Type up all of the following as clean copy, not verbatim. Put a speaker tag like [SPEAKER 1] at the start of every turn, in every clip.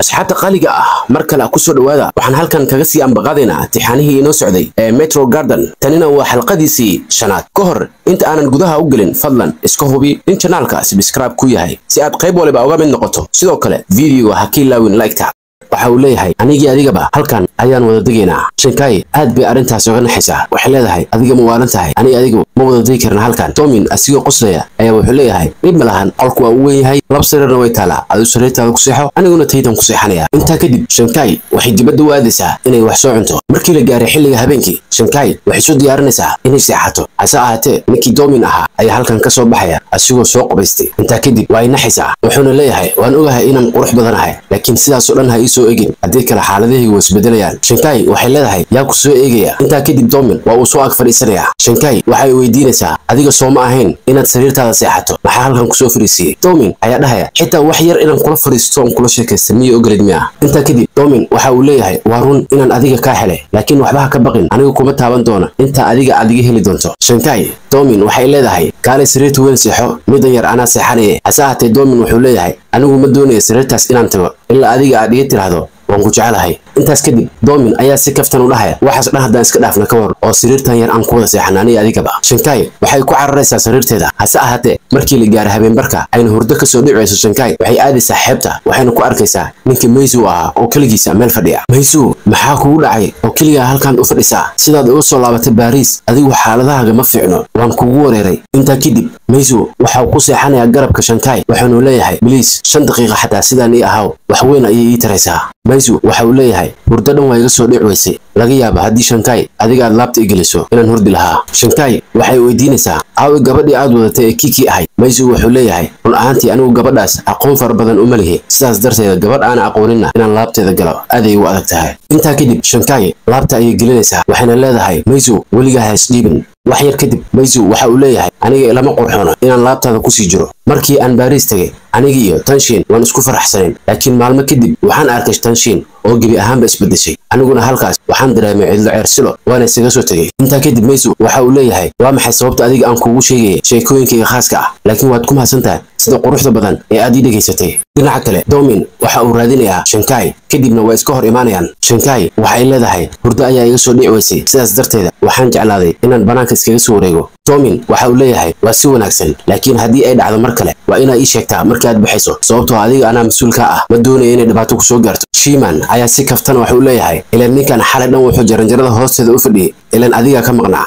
[SPEAKER 1] asxaabta qaaliga ah mar kale ku soo dhawaada waxaan halkan kaga sii ambaqadeena tixanihii inoo socday ee Metro Garden tanina waa xalqadiisii shanaad ka hor inta aanan gudaha u gelin fadlan iska hubi in channelka subscribe ku yahay si aad qayb waliba uga mid noqoto sidoo kale video ha ka ilaawin like ta waxa uu leeyahay anigii adigaba halkan ayaan wada degeynaa Shinkai aad bay arintaas uga naxaysaa waxay leedahay adiga ma waalan tahay adigu ma wada degi karna halkan Tomin asigoo qoslaya ayaa wuxuu leeyahay dib malahan qolku waa u weyn yahay lab sariirna way taalaa adu sariirtaada ku seexo aniguna taydan ku seexanaya inta kadib Shinkai waxay dibadda u aadaysaa inay wax soo cunto markii la gaaray xilliga habeenkii Shinkai waxay soo diyaarinaysaa inay seexato hase ahaatee ninkii Tomin ahaa ayaa halkan ka soo baxaya asigoo soo qabaystay inta kadib way naxaysaa wuxuuna leeyahay waan ogahay inaan qurux badanahay laakiin sidaas oo dhan ha soo eegin hadii kala xaaladihii way isbedelayaan Shinkai waxay leedahay yaa ku soo eegaya inta kadib Tomin waa uu soo ag fadhiisanaya Shinkai waxay weydiinaysaa adiga soo ma ahayn inaad sariirtaada seexato maxaa halkan ku soo fariisiyay Tomin ayaa dhahaya xitaa wax yar inaan kula fariisto oo kula sheekaysto miyo ogolid miya inta kadib Tomin waxa uu leeyahay waa run inaan adiga ka helay laakiin waxba ka baqin anigu kuma taaban doono inta adiga heli doonto Shinkai Tomin waxay leedahay kaale sariirta weyn seexo midan yar ana seexanay asaatay Tomin wuxuu leeyahay anigu ma doonayo sariirtaas inaan tago ilaa adiga aad ii tiraahdo waan ku jecelahay intaas kadib Tomin ayaa si kaftan u dhahaya waxaas dhan hadaan iska dhaafna ka war oo sariirtan yar aan ku wada seexanaanay adigaba Shinkai waxay ku cararaysaa sariirteeda hase ahaatee markii la gaaro habeen barka ayna hurdo ka soo dhicayso Shinkai waxay aadaysaa xeebta waxayna ku arkaysaa ninkii Meizu ah oo kaligiisa meel fadhiya Meizu maxaa kugu dhacay oo kaliya halkan u fadhisaa sidaad uga soo laabatay Paris adigu xaaladahaaga ma fiicno waan kugu wareeray inta kadib Meizu waxa ku seexanaya garabka Shinkai waxaanu leeyahay please 5 daqiiqo xataa sidaan ii ahaw wax weyn ayay ii taraysaa Meizu waxa uu leeyahay hurdo dhan way iga soo dhicwaysay laga yaabo hadii Shinkai adiga aad laabta igeliso inaan hurdi lahaa Shinkai waxay weydiinaysaa aaw gabadhii aad wadatay Kiki ahay Meizu wuxuu leeyahay run ahaantii anigu gabadhaas aqoon far badan uma lihi sidaas darteed gabadh aan aqoonina inaan laabteeda galo aad ay u adag tahay inta kadib Shinkai laabta ayay gelinaysaa waxayna leedahay Meizu weligaa ha isdhiibin wax yar kadib Meizu waxa uu leeyahay aniga lama qurxoono inaan laabtaada ku sii jiro markii aan Paris tagay aniga iyo Tanshin waan isku faraxsaneen laakiin maalmo kadib waxaan arkay Tanshin oo gibi ahaanba isbedeshay aniguna halkaas waxaan dareemay cidlo ceersilo waana isaga soo tagay inta kadib Meizu waxa uu leeyahay waa maxay sababta adiga aan kugu sheegay sheekooyinkayga khaaska ah laakiin waad ku mahadsantahay sida quruxda badan ee aad ii dhageysatay dhinaca kale Tomin waxa uu raadinayaa Shinkai kadibna way iska hor imaanayaan Shinkai waxay leedahay hurdo ayaa iga soo dhicwaysay sidaas darteed waxaan jeclaaday inaan banaanka iskaga soo wareego Tomin waxa uu leeyahay waa si wanaagsan laakiin hadii ay dhacdo mar kale waa inaa ii sheegtaa markii aad baxayso sababtoo adiga ana mas'uul ka ah ma doonayo inay dhibaato ku soo gaarto Shiman ayaa si kaftan waxa uu leeyahay ilaan ninkan xalay dhan wuxuu jaranjarada hoosteeda u fadhiyay ilaan adiga ka maqnaa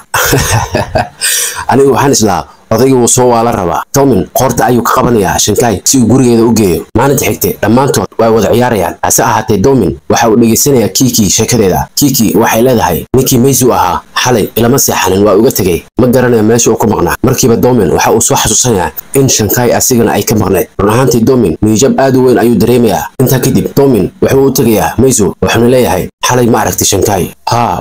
[SPEAKER 1] anigu waxaan islaa odayga wuu soo waala rabaa Tomin qorta ayuu ka qabanayaa Shinkai si uu gurigeeda u geeyo maalinta xigtay dhammaantood way wada ciyaarayaan hase ahaatee Tomin waxa uu dhageysanayaa Kiki sheekadeeda Kiki waxay leedahay ninkii Meizu ahaa xalay ilama seexanin waa uga tagay ma garanayo meesha uu ku maqnaa markiiba Tomin waxa uu soo xasuusanayaa in Shinkai asigana ay ka maqneed run ahaantii Tomin niyad aad u weyn ayuu dareemayaa inta kadib Tomin wuxuu u tagayaa Meizu wuxuuna leeyahay xalay ma aragtay Shinkai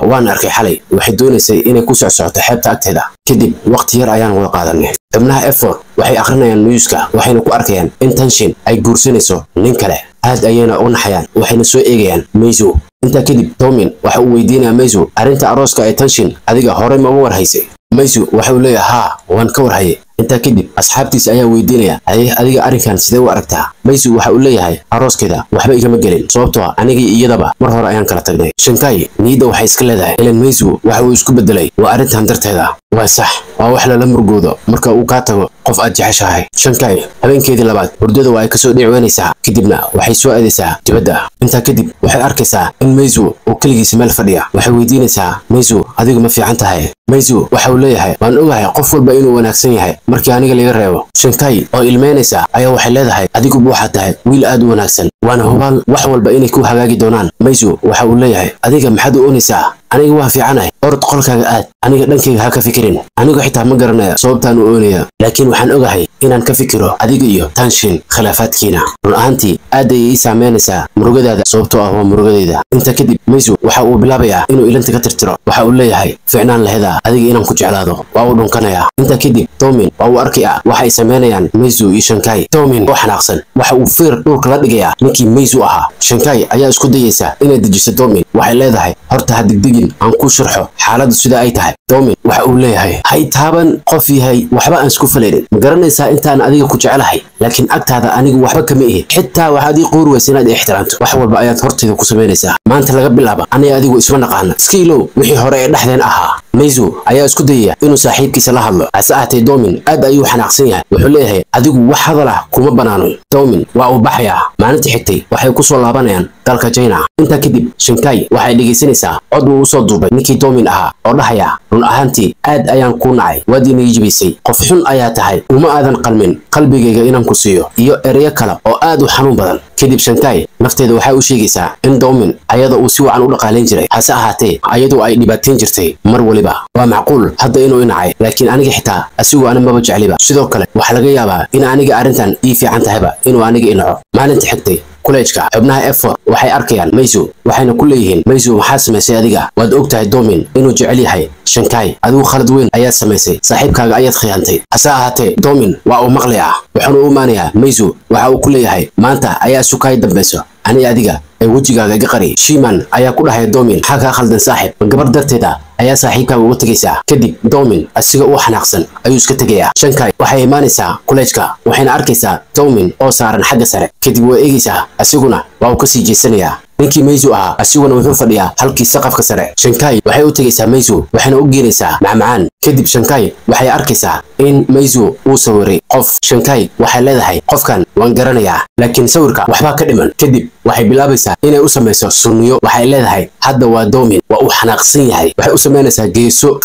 [SPEAKER 1] waan arkay xalay waxay doonaysay inay ku socsocoto xeebta agteeda kadib waqti yar ayaan wada qaadanay xubnaha F4 waxay akhrinayaan newska waxayna ku arkayaan in Tanshin ay guursanayso nin kale aad ayayna u naxayaan waxayna soo eegayaan Meizu inta kadib Tomin waxa uu weydiinayaa Meizu arinta arooska ee Tanshin adiga hore ma uga warhaysay Meizu waxa uu leeyahay waan ka warhayay inta kadib asxaabtiisa ayaa weydiinaya adiga arinkan sidee u aragtaa Meizu waxa uu leeyahay arooskeeda waxba igama gelin sababtoo aniga iyadaba mar hore ayaan kala tagnay Shinkai niyada waxay iska leedahay ilaan Meizu waxa uu isku bedelay waa arintan darteeda waa sax waa wax la murugoodo marka uu ka tago qof aad jeceshahay Shinkai habeenkeedii labaad hurdada waa ay ka soo dhicweynaysaa kadibna waxay soo aadaysaa dibadda inta kadib waxay arkaysaa in Meizu uu kaligiisa meel fadhiya waxay weydiinaysaa Meizu adigu ma fiican tahay Meizu waxa uu leeyahay waan ogahay qof walba inuu wanaagsan yahay markii aniga laga reebo Shinkai oo ilmeynaysa ayaa waxay leedahay adigu waxaad tahay wiil aad u wanaagsan waana hubaan wax walba inay ku hagaagi doonaan Meizu waxa uu leeyahay adiga maxaad u oonaysaa aniga waa fiicanahay orod qolkaaga aad aniga dhankayga ha ka fikirin anigu xitaa ma garanayo sababtaan u oonaya laakiin waxaan ogahay inaan ka fikiro adiga iyo Tanshin khilaafaadkiina run ahaantii aad ay ii saameynaysaa murugadaada sababtoo ah waa murugadeeda inta kadib Meizu waxa uu bilaabayaa inuu ilanta ka tirtiro waxa uu leeyahay fiicnaan laheeda adiga inaan ku jeclaado waa uu dhunkanaya inta kadib Tomin waa uu arkaya waxa ay sameynayaan Meizu iyo Shinkai Tomin oo xanaaqsan waxa uu fiir dhulka la dhigayaa ninkii Meizu ahaa Shinkai ayaa isku dayaysa inay dejiso Tomin waxay leedahay horta ha degdeg weydiin aan ku sharxo xaaladdu sida ay tahay. Domin waxa uu leeyahay hay taaban qof yahay waxba aan isku falaynin. Ma garanaysaa intaan adiga ku jecelahay laakiin agtaada anigu waxba kama ihi. Xitaa waxaad ii qoor weysa inaad ixtiraamto. wax walba ayaad horteeda ku samaynaysaa. maanta laga bilaabo aniga adigu isma naqaana. Skiilo wixii hore ee dhexdeen ahaa. Meizu ayaa isku dayaya inuu saaxiibkiisa la hadlo. hase ahaatee Domin aad ayuu xanaaqsan yahay. wuxuu leeyahay adigu wax hadal ah kuma banaano. Domin waa uu baxayaa. maalintii xigtay waxay ku soo laabanayaan dalka China. intaa kadib Shankai waxay dhegeysanaysaa cod uu soo duubay ninkii Domin ahaa oo dhahaya run ahaantii aad ayaan ku nacay. waad inay jibisay. qof xun ayaa tahay. uma aadan qalmin qalbigayga inaan ku siiyo iyo ereyo kale oo aad u xanuun badan. kadib Shankai nafteeda waxay u sheegaysaa in Domin ayada uu si wacan u dhaqaaleyn jiray. hase ahaatee ayadu ay dhibaateyn jirtay mar waliba. waa macquul hadda inuu inacay laakiin aniga xitaa asigu ana maba jecliba. sidoo kale waxa laga yaabaa in aniga arrintan ii fiican tahayba inuu aniga inaco. maalinta xigtay kuleejka xubnaha F4 waxay arkayaan Meizu waxayna ku leeyihiin Meizu maxaa samaysay adiga. waad ogtahay Domin inuu jecel yahay Shankai. adigu khalad weyn ayaad samaysay. saaxiibkaaga ayaad khiyaantay. hase ahaatee Domin waa uu maqlayaa wuxuuna u imaanayaa Meizu waxa uu ku leeyahay maanta ayaa sukay dambayso ani adiga ee wajigaaga iga qari. Shiman ayaa ku dhahay Domin maxaa kaa khaldan saaxiib. gabar darteeda ayaa saaxiibkaaga uga tegaysaa. kadib Domin asiga uu xanaaqsan ayuu iska tegayaa. Shankai waxay imaanaysaa kuleejka waxayna arkaysaa Domin oo saaran xagga sare. kadib way eegaysaa asiguna waa uu ka sii jeesanayaa. ninkii Meizu ahaa asiguna wuxuu fadhiyaa halkii saqafka sare. Shankai waxay u tegaysaa Meizu waxayna u geynaysaa macmacaan. kadib Shankai waxay arkaysaa in Meizu uu sawiray qof. Shankai waxay leedahay qofkan waan garanayaa laakiin sawirka waxba ka dhiman. kadib waxay bilaabaysaa inay u samayso sunniyo. waxay leedahay hadda waa Domin waa uu xanaaqsan yahay. waxay u samaynaysaa geeso.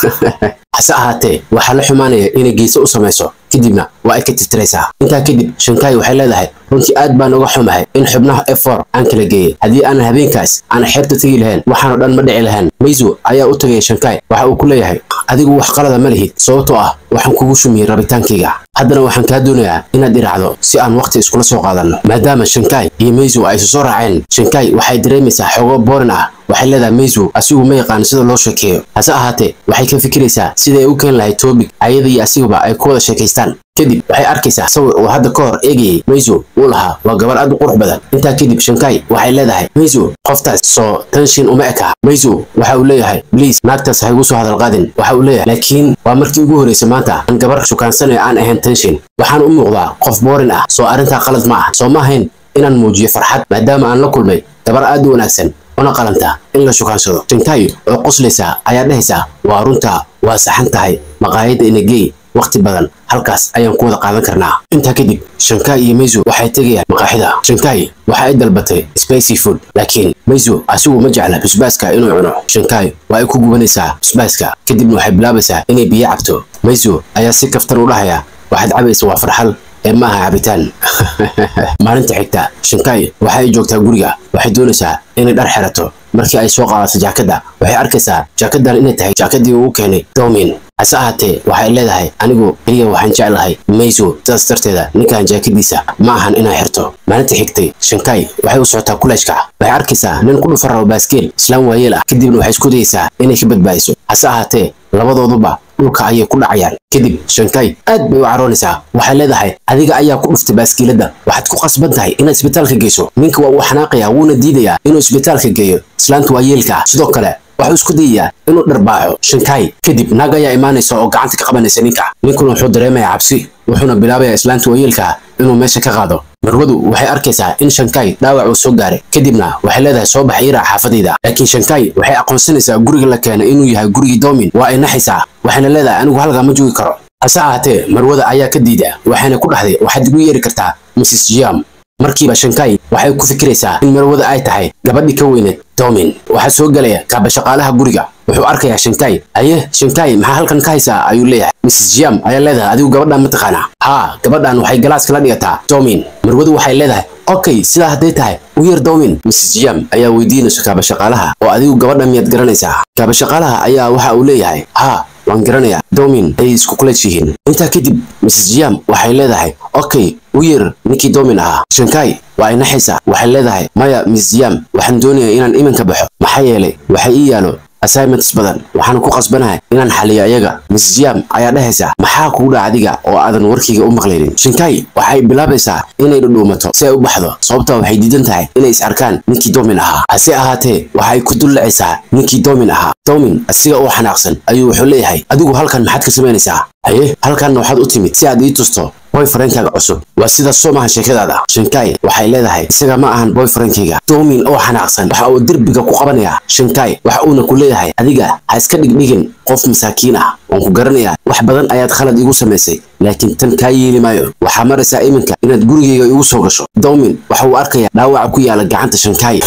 [SPEAKER 1] hase ahaatee waxaa la xumaanaya inay geeso u samayso kadibna waa ay ka tirtiraysaa. intaa kadib Shankai waxay leedahay runtii aad baan uga xumahay in xubnaha F4 aan kala geeyay. haddii aan habeenkaas aan xeebta tagi lahayn waxaan oo dhan ma dhici lahayn. Meizu ayaa u tagaya Shankai waxa uu ku leeyahay adigu wax qalada ma lihid sababtoo ah waxaan kugu shumiyay rabitaankayga. haddana waxaan kaa doonayaa inaad iraacdo si aan waqti iskula soo qaadanno. maadaama Shankai iyo Meizu ay soo raaceen Shankai waxay dareemaysaa xogo boorin ah. waxay leedahay Meizu asigu ma yaqaan sida loo sheekeeyo. hase ahaatee waxay ka fikiraysaa sida ay u keen lahayd topic ayada iyo asiguba ay ku wada sheekaystaan. kadib waxay arkaysaa sawir uu hadda ka hor eegayay Meizu uu lahaa waa gabar aad u qurux badan. intaa kadib Shankai waxay leedahay Meizu qoftaas soo tension uma eka. Meizu waxa uu leeyahay please naagtaas ha igu soo hadal qaadin. waxa uu leeyahay laakiin waa markii ugu horeysay maanta aan gabar shukaansanay aan ahayn tension. waxaan u muuqdaa qof boorin ah. soo arrintaa qalad ma ah. soo ma ahayn inaan muujiyo farxad maadaama aan la kulmay gabar aad u wanaagsan una qalanta in la shukaansado. Shankai oo qoslaysa ayaa dhahaysaa waa runta waa saxan tahay maqaayadda inagey waqti badan halkaas ayaan ku wada qaadan karnaa. intaa kadib Shankai iyo Meizu waxay tegayaan maqaaxida. Shankai waxa ay dalbatay spicy food laakiin Meizu asigu ma jecla basbaaska inuu cuno. Shankai waa ay ku gubanaysaa basbaaska kadibna waxay bilaabaysaa inay biyo cabto. Meizu ayaa si kaftan u dhahaya waxaad cabaysaa waa farxal ee ma aha cabitaan. maalinta xigta Shankai waxay joogtaa guriga waxay doonaysaa inay dhar xirato. markii ay soo qaadato jaakada waxay arkaysaa jaakadan inay tahay jaakadii uu keenay Domin. hase ahaatee waxay leedahay anigu kaliya waxaan jeclahay Meizu sidaas darteeda ninkan jaakadiisa ma ahan inay xirto. maalinta xigtay Shankai waxay u socotaa kuleejka waxay arkaysaa nin ku dhufan rabo baaskeel islaan waayeel ah. kadibna waxay isku dayaysaa inay ka badbaadiso. hase ahaatee labadooduba dhulka ayay ku dhacayaan. kadib Shankai aad bay u caroonaysaa waxay leedahay adiga ayaa ku dhuftay baaskiilada waxaad ku qasban tahay inaad isbitaalka geyso. ninka waa uu xanaaqayaa wuuna diidayaa inuu isbitaalka geeyo islaanta waayeelka. sidoo kale waxuu isku dayayaa inuu dharbaaxo Shankai. kadib naag ayaa imaanaysa oo gacanta ka qabanaysa ninka. ninkuna wuxuu dareemayaa cabsi wuxuuna bilaabayaa islaanta waayeelka inuu meesha ka qaado. marwadu waxay arkaysaa in Shankai dhaawac uu soo gaaray kadibna waxay leedahay soo bax iraa xaafadayda. laakiin Shankai waxay aqoonsanaysaa guriga la keenay inuu yahay gurigii Domin. waa ay naxaysaa waxayna leedahay anigu halkaa ma joogi karo. hase ahaatee marwada ayaa ka diida waxayna ku dhahday waxaad igu yeeri kartaa Mrs. Jiam. markiiba Shankai waxay ku fikiraysaa in marwada ay tahay gabadhii ka weyneed Domin. waxaa soo galaya kaaba shaqaalaha guriga wuxuu arkayaa Shankai. aye Shankai maxaa halkan ka haysaa ayuu leeyahay. Mrs. Jiam ayaa leedahay adigu gabadhan ma taqaanaa. haa gabadhan waxay galaaska la dhigataa Domin. marwadu waxay leedahay okay sidaa hadday tahay u yeer Domin. Mrs. Jiam ayaa weydiinaysa kaaba shaqaalaha oo adigu gabadhan miyaad garanaysaa. kaaba shaqaalaha ayaa waxa uu leeyahay haa waan garanayaa Domin ay isku kuleej yihiin. intaa kadib Mrs. Jiam waxay leedahay okay u yeer ninkii Domin ahaa. Shankai waa ay naxaysaa waxay leedahay maya Mrs. Jiam waxaan doonayaa inaan iminka baxo maxaa yeelay waxa ii yaalo assignments badan waxaan ku qasbanahay inaan xaliyo ayaga. Miss Jiam ayaa dhahaysa maxaa kugu dhaca adiga oo aadan warkiga u maqlaynin. Shinkai waxay bilaabaysaa inay dhudhuumato si ay u baxdo sababtoo waxay diidan tahay inay is arkaan ninkii Doomin ahaa. hase ahaatee waxay ku dullacaysaa ninkii Doomin ahaa. Doomin asiga oo xanaaqsan ayuu wuxuu leeyahay adigu halkan maxaad ka samaynaysaa? haye halkan waxaad u timid si aad ii tusto boyfriendkaaga cusub. waa sida soo maahan sheekadaada. Shinkai waxay leedahay isaga ma ahan boyfriendkayga. Doomin oo xanaaqsan waxa uu derbiga ku qabanayaa Shinkai waxa uuna ku leeyahay adiga ha iska dhigdhigin qof masaakiin ah. waan ku garanayaa wax badan ayaad khalad igu samaysay laakiin tan kaa yeeli maayo. waxaa maraysaa iminka inaad gurigayga igu soo gasho. Doomin waxa uu arkayaa dhaawaca ku yaala gacanta Shinkai.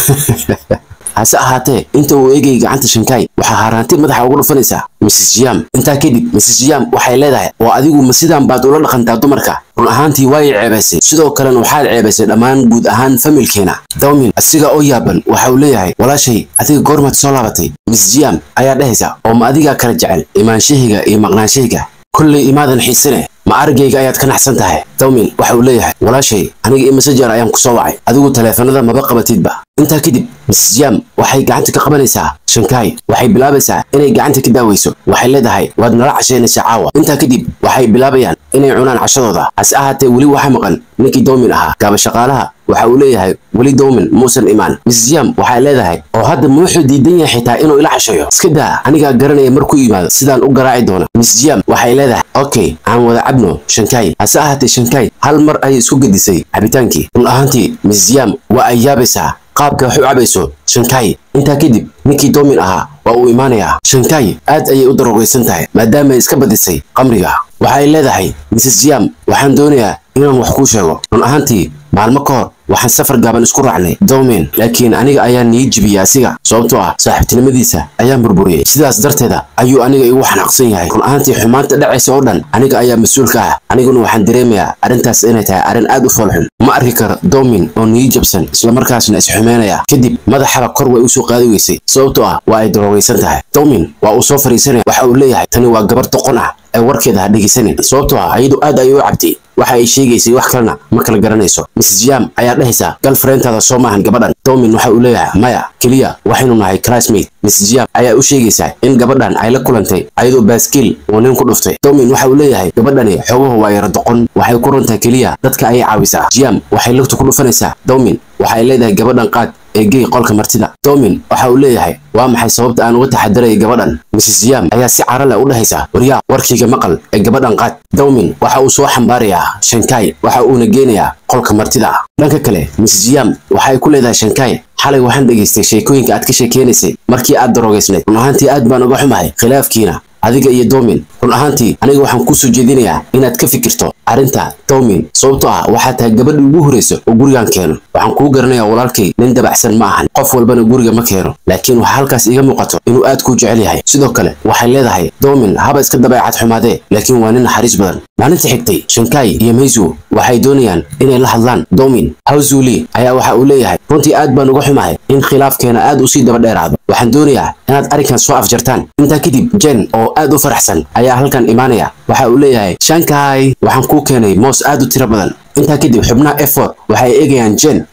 [SPEAKER 1] hase ahaatee inta uu eegay gacanta Shinkai waxa haraanti madaxa ugu dhufanaysaa Mrs. Jiam. intaa kadib Mrs. Jiam waxay leedahay oo adigu ma sidaan baad ula dhaqantaa dumarka? run ahaantii way ceebaysay sidoo kalena waxaad ceebaysay dhammaan guud ahaan familkeena. Doomin asiga oo yaaban waxa uu leeyahay walaashay adiga goormaad soo laabatay? Mrs. Jiam ayaa dhahaysa oo ma adiga kala jecel imaanshahayga iyo maqnaanshahayga? kulley imaadan xiisine ma argayga ayaad ka naxsan tahay. Doomin waxa uu leeyahay walaashay aniga messenger ayaan ku soo wacay adigu taleefanada maba qabatidba. intaa kadib Mrs. Jiam waxay gacanta ka qabanaysaa Shinkai waxay bilaabaysaa inay gacanta ka daawayso. waxay leedahay waad nala casheynaysaa caawa. intaa kadib waxay bilaabayaan inay cunaan cashadooda. hase ahaatee weli waxa maqan ninkii Doomin ahaa. gaaba shaqaalaha waxa uu leeyahay weli Doomin muusan imaan. Mrs. Jiam waxay leedahay oo hadda ma wuxuu diidan yahay xitaa inuu ila casheeyo? iska daa aniga garanaya markuu yimaado sidaan u garaaci doona. Mrs. Jiam waxay leedahay okay aan wada cabno Shinkai. hase ahaatee Shinkai hal mar ayay isku gadisay cabitaankii. run ahaantii Mrs. Jiam waa ay yaabaysaa qaabka wax u cabayso Shinkai. intaa kadib ninkii Doomin ahaa waa uu imaanayaa. Shinkai aad ayay u daroogaysan tahay maadaama ay iska badisay qamriga. waxay leedahay Mrs. Jiam waxaan doonayaa inaan wax kuu sheego. run ahaantii maalmo ka hor waxaan safar gaaban isku raacnay Doomin laakiin aniga ayaa niyad jibiyay asiga sababtoo ah saaxiibtinimadiisa ayaan burburiyay. sidaas darteeda ayuu aniga igu xanaaqsan yahay. run ahaantii xumaanta dhacaysa oo dhan aniga ayaa mas'uul ka ah. aniguna waxaan dareemayaa arrintaas inay tahay arrin aad u foolxun. ma arki karo Doomin oo niyad jabsan isla markaasna is xumeynaya. kadib madaxaba kor way u soo qaadi weysay sababtoo ah waa ay daroogaysan tahay. Doomin waa uu soo fariisanaya waxa uu leeyahay tani waa gabar doqon ah ee warkeeda ha dhegeysanin sababtoo ah ayadu aad ayay u cabtay. waxa ay sheegaysay wax kalena ma kala garanayso. Mrs. Jiam ayaa dhahaysa girlfriendtaada soo maahan gabadhan. Doomin waxa uu leeyahay maya kaliya waxaynu nahay classmate. Mrs. Jiam ayaa u sheegaysaa in gabadhan ay la kulantay ayadoo baaskiil oo nin ku dhuftay. Doomin waxa uu leeyahay gabadhani xoguhu waa yara doqon waxay ku runtaa kaliya dadka ayay caawisaa. Jiam waxay lugta ku dhufanaysaa Doomin waxay leedahay gabadhan qaad ee gey qolka martida. Doomin waxa uu leeyahay waa maxay sababta aan uga taxadaray gabadhan? Mrs. Jiam ayaa si cara leh u dhahaysa waryaa warkiga maqal ee gabadhan qaad. Doomin waxa uu soo xambaarayaa Shinkai waxa uuna geenayaa qolka martida. dhanka kale Mrs. Jiam waxay ku leedahay Shinkai xalay waxaan dhageystay sheekooyinka aad ka sheekeynaysa markii aad daroogaysnayd. run ahaantii aad baan uga xumahay khilaafkiina adiga iyo Doomin. run ahaantii aniga waxaan ku soo jeedinayaa inaad ka fikirto arinta Doomin sababtoo ah waxa tahay gabadhii ugu horeyso oo gurigan keeno. waxaan ku garanayaa walaalkay nin dabacsan ma ahan qof walbana guriga ma keeno laakiin waxa halkaas iga muuqato inuu aad ku jecel yahay. sidoo kale waxay leedahay Doomin haba iska dabeecad xumaadee laakiin waa nin naxariis badan. maalinta xigtay Shinkai iyo Meizu waxay doonayaan inay la hadlaan Doomin. Haozuli ayaa waxa uu leeyahay runtii aad baan uga xumahay in khilaafkeena aad u sii daba dheeraado. waxaan doonayaa inaad arrinkan soo afjartaan. intaa kadib Jen oo aad u faraxsan ayaa halkan imaanaya. waxa uu leeyahay Shinkai waxaan ku keenay moos aad u tiro badan. intaa kadib xubnaha F4 waxay eegayaan Jen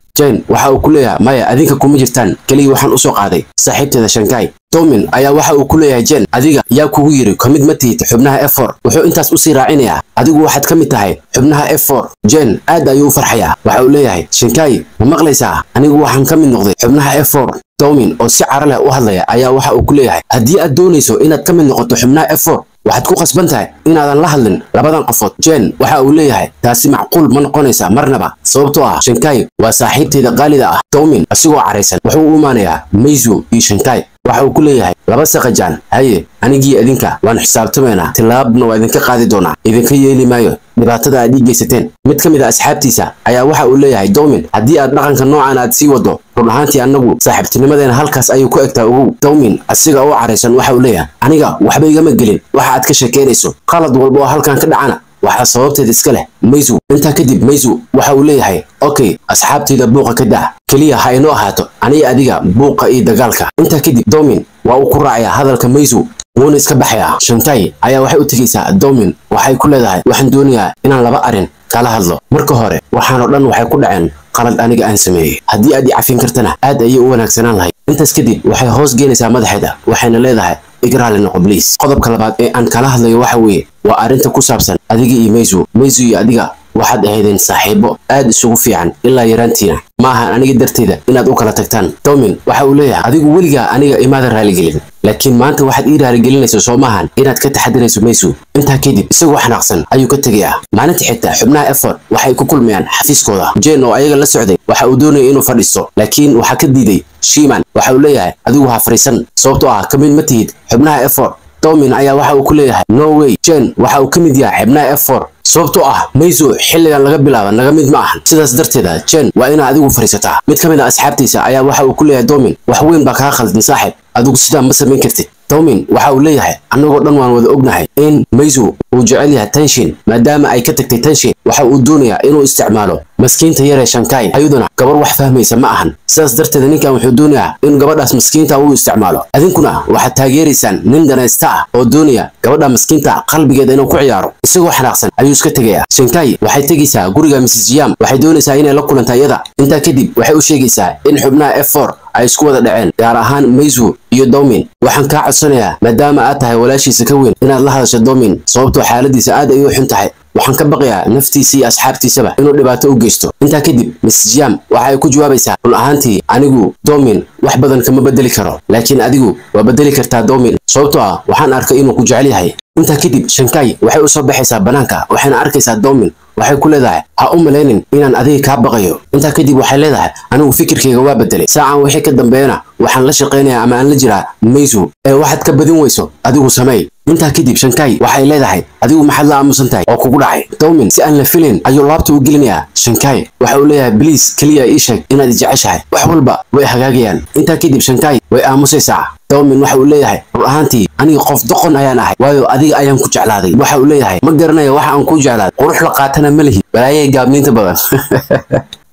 [SPEAKER 1] waxa uu ku leeyahay maya adinka kuma jirtaan kaliya waxaan u soo qaaday saaxiibteeda Shinkai. Doomin ayaa waxa uu ku leeyahay Jen adiga yaa kugu yiri kamid ma tihid xubnaha F4. wuxuu intaas u sii raacinayaa adigu waxaad kamid tahay xubnaha F4. Jen aad ayuu u farxayaa. waxa uu leeyahay Shinkai ma maqlaysaa anigu waxaan kamid noqday xubnaha F4. Doomin oo si cara leh u hadlaya ayaa waxa uu ku leeyahay haddii aad doonayso inaad kamid noqoto xubnaha F4 waxaad ku qasban tahay inaadan la hadlin labadan qofood. Jen waxa uu leeyahay taasi macquul ma noqonaysa marnaba sababtoo ah Shinkai waa saaxiibteeda qaalida ah. Doomin asigoo caraysan wuxuu u imaanayaa Meizu iyo Shinkai. waxa uu ku leeyahay laba saqajaan haye anigii idinka waan xisaabtamaynaa tilaabna waa idinka qaadi doonaa idinka yeeli maayo dhibaatada aad geysateen. mid ka mid ah asxaabtiisa ayaa waxa uu leeyahay Doomin haddii aad dhaqanka noocan aad sii wado run ahaantii anagu saaxiibtinimadeena halkaas ayuu ku egtaa ogow. Doomin asiga oo caraysan waxa uu leeyahay aniga waxba igama gelin waxa aad ka sheekeynayso qalad walba oo halkan ka dhacana waxa sababteed iska leh Meizu. intaa kadib Meizu waxa uu leeyahay okay asxaabtayda buuqa ka daa kaliya ha inoo ahaato aniga adiga buuqa iyo dagaalka. intaa kadib Doomin waa uu ku raacayaa hadalka Meizu wuuna iska baxayaa. Shinkai ayaa waxay u tegaysaa Doomin waxay ku leedahay waxaan doonayaa inaan laba arin kala hadlo. marka hore waxaan oo dhan waxay ku dhaceen qalad aniga aan sameeyay haddii aad i cafin kartana aad ayay u wanaagsanaan lahayd intaas kadib waxay hoos geenaysaa madaxeeda waxayna leedahay igraali noqo bliis qodobka labaad ee aan kala hadlayo waxa weeye waa arrinta ku saabsan adiga iyo Meizu iyo adiga waxaad ahaydeen saaxiibo aad isugu fiican ilaa yaraantiina ma ahan aniga darteeda inaad u kala tagtaan Doomin waxa uu leeyahay adigu weligaa aniga imaada raali gelin laakiin maanta waxaad ii raali gelinaysaa soo maahan inaad ka taxadirayso Meizu intaa kadib isagoo xanaaqsan ayuu ka tagayaa maalinta xigta xubnaha effort waxay ku kulmayaan xafiiskooda Jane oo ayaga la socday waxa uu doonayay inuu fadhiisto laakiin waxa ka diiday Shiman waxa uu leeyahay adigu ha fariisan sababtoo ah kamid ma tihid xubnaha effort Doomin ayaa waxa uu ku leeyahay no way Jane waxa uu kamid yahay xubnaha effort sababtoo ah Meizu xilligan laga bilaabo naga mid ma ahan sidaas darteeda Jane waa inaad adigu fariisataa mid kamid ah asxaabtiisa ayaa waxa uu ku leeyahay Doomin wax weyn baa kaa khaldan saaxiib adigu sidaa ma samayn kartid Doomin waxa uu leeyahay anagoo dhan waan wada ognahay in Meizu uu jecel yahay Tenshin maadaama ay ka tagtay Tenshin waxa uu doonayaa inuu isticmaalo maskiinta yar ee Shankai ayaduna gabar wax fahmaysa ma ahan sidaas darteeda ninkan wuxuu doonayaa in gabadhaas maskiinta uu isticmaalo adinkuna waxaad taageeraysaan nin danaysta ah oo doonaya gabadha maskiinta qalbigeeda inuu ku ciyaaro isagoo xanaaqsan ayuu iska tagayaa Shankai waxay tegaysaa guriga Mrs. Yam waxay doonaysaa inay la kulanto iyada intaa kadib waxay u sheegaysaa in xubnaha F4 ay isku wada dhaceen gaar ahaan Meizu iyo Doomin waxaan ka codsanayaa maadaama aad tahay walaashiisa ka weyn inaad la hadasho Doomin sababtoo xaaladiisa aad ay u xun tahay waxaan ka baqayaa naftiisa iyo asxaabtiisaba inuu dhibaato u geysto intaa kadib Mrs. Yam waxa ay ku jawaabaysaa run ahaantii anigu Doomin wax badan kama bedeli karo laakiin adigu waa bedeli kartaa Doomin sababtoo ah waxaan arkay inuu ku jecel yahay intaa kadib Shankai waxay u soo baxaysaa banaanka waxayna arkaysaa Doomin waxay ku leedahay ha u malaynin inaan adiga ka baqayo intaa kadib waxay leedahay anigu fikirkayga waa bedelay saacan wixii ka dambeeyana waxaan la shaqeynayaa ama aan la jiraa Meizu ee waxaad ka badin weyso adigu sameey intaa kadib Shankai waxay leedahay adigu maxaad la aamusan tahay oo kugu dhacay Doomin si aan la filin ayuu laabta u gelinayaa Shankai waxa uu leeyahay please kaliya ii sheeg inaad jeceshahay wax walba way hagaagayaan intaa kadib Shankai way aamusaysaa Doomin waxa uu leeyahay run ahaantii aniga qof doqon ayaan ahay waayo adiga ayaan ku jeclaaday waxa uu leeyahay ma garanayo waxa aan ku jeclaaday qurux la qaatana ma lihi balaayay gaabniinta badan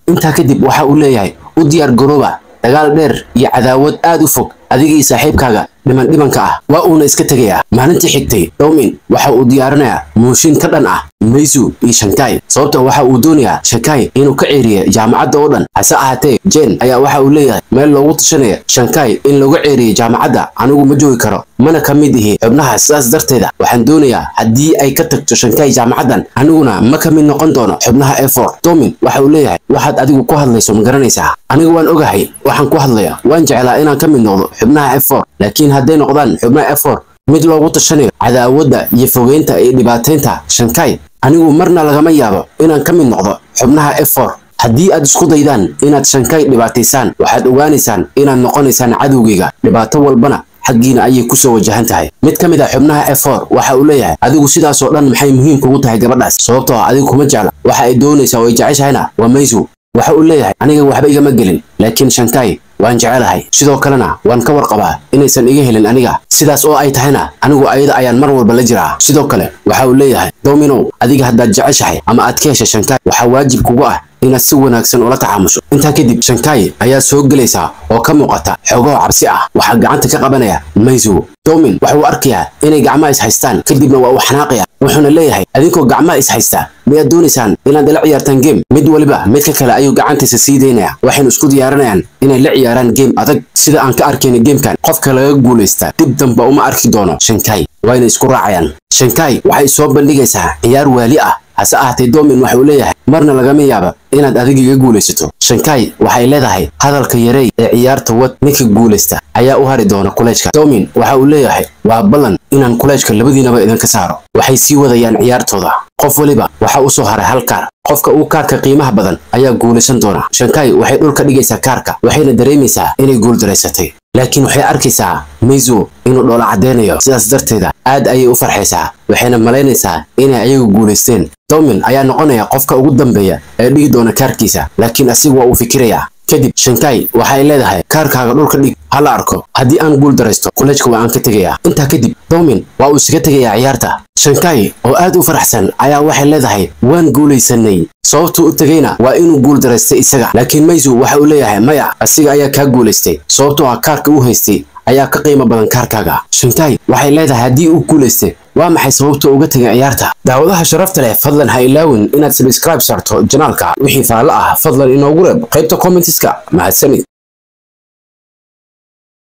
[SPEAKER 1] intaa kadib waxa uu leeyahay u diyaar garooba dagaal dheer iyo cadaawad aad u fog adiga iyo saaxiibkaaga dhibanka ah waa uuna iska tagayaa maalintii xigtay Doomin waxa uu diyaarinayaa mooshin ka dhan ah Meizu iyo Shankai sababtoo waxa uu doonayaa Shankai inuu ka ceeriyo jaamacadda oo dhan hase ahaatee Jane ayaa waxa uu leeyahay meel loogu tashanaya Shankai in lagu ceeriyo jaamacadda anigu ma joogi karo mana ka mid ihi xubnaha sidaas darteeda waxaan doonayaa haddii ay ka tagto Shankai jaamacaddan aniguna ma ka mid noqon doono xubnaha F4 Doomin waxa uu leeyahay waxaad adigu ku hadlayso ma garanaysaa aniga waan ogahay waxaan ku hadlayaa waan jeclaa inaan ka mid noqdo xubnaha F4 laakiin hadday noqdaan xubnaha F4 mid loogu tashanayo cadaawadda iyo fogeynta iyo dhibaataynta Shankai anigu marna lagama yaabo inaan ka mid noqdo xubnaha F4 haddii aad isku daydaan inaad Shankai dhibaataysaan waxaad ogaanaysaan inaad noqonaysaan cadowgayga dhibaato walbana xaggiina ayay ku soo wajahan tahay mid ka mid ah xubnaha F4 waxa uu leeyahay adigu sidaas oo dhan maxay muhiim kugu tahay gabadhaas sababtoo ah adigu kuma jecla waxa ay doonaysaa oo ay jeceshahayna waa Meizu waxa uu leeyahay aniga waxba igama gelin laakiin Shankai waan jecelahay sidoo kalena waan ka warqabaa inaysan iga helin aniga sidaas oo ay tahayna anigu ayada ayaan mar walba la jiraa sidoo kale waxa uu leeyahay Doominow adiga haddaad jeceshahay ama aad ka heshay Shankai waxa waajib kugu ah inaad si wanaagsan ula tacaamusho intaa kadib Shankai ayaa soo gelaysaa oo ka muuqata xoogoo cabsi ah waxa gacanta ka qabanaya Meizu Doomin waxa uu arkayaa inay gacmaha is haystaan kadibna waa uu xanaaqaya wuxuuna leeyahay adinkoo gacmaha is haysta miyaad doonaysaan inaad la ciyaartaan game mid waliba midka kale ayuu gacantiisa sii daynaya waxayna isku diyaarinayaan inay la ciyaaraan game adag sida aan ka arkayna gamekan qofka laga guuleysta dib damba uma arki doono Shankai wayna isku raacayaan Shankai waxay soo bandhigaysaa ciyaar waali ah hase ahaatee Doomin waxa uu leeyahay marna lagama yaabo inaad adiga iga guuleysato Shankai waxay leedahay hadalka yareey ee ciyaarta wad ninka guuleysta ayaa u hari doona kuleejka Doomin waxa uu leeyahay waa ballan inaan kuleejka labadiinaba idinka saaro waxay sii wadayaan ciyaartooda qof waliba waxa uu soo haray hal kaar qofka uu kaarka qiimaha badan ayaa guuleysan doona Shankai waxay dhulka dhigaysaa kaarka waxayna dareemaysaa inay guul dareysatay laakiin waxay arkaysaa Meizu inuu dhoola cadeynayo sidaas darteeda aad ayay u farxaysaa waxayna malaynaysaa inay ayagu guuleysteen Doomin ayaa noqonaya qofka ugu dambeeya ee dhigi doona kaarkiisa laakiin asigu waa uu fikirayaa kadib Shankai waxay leedahay kaarkaaga dhulka dhig hala arko haddii aan guul daraysto kuleejka waa aan ka tegayaa. intaa kadib Doomin waa uu isaga tegayaa ciyaarta. Shankai oo aad u faraxsan ayaa waxay leedahay waan guulaysanay. sababtu u tagayna waa inuu guul daraystay isaga, laakiin Meizu waxa uu leeyahay maya, asiga ayaa ka guulaystay sababtoo ah kaarka uu haystay ayaa ka qiimo badan kaarkaaga. Shankai waxay leedahay haddii uu guulaystay waa maxay sababta uga tagay ciyaarta. daawadaha sharafta leh fadlan ha ilaawin inaad subscribe saarto channelka. wixii faala ah fadlan inoogu reeb qaybta comments-ka. mahadsanid.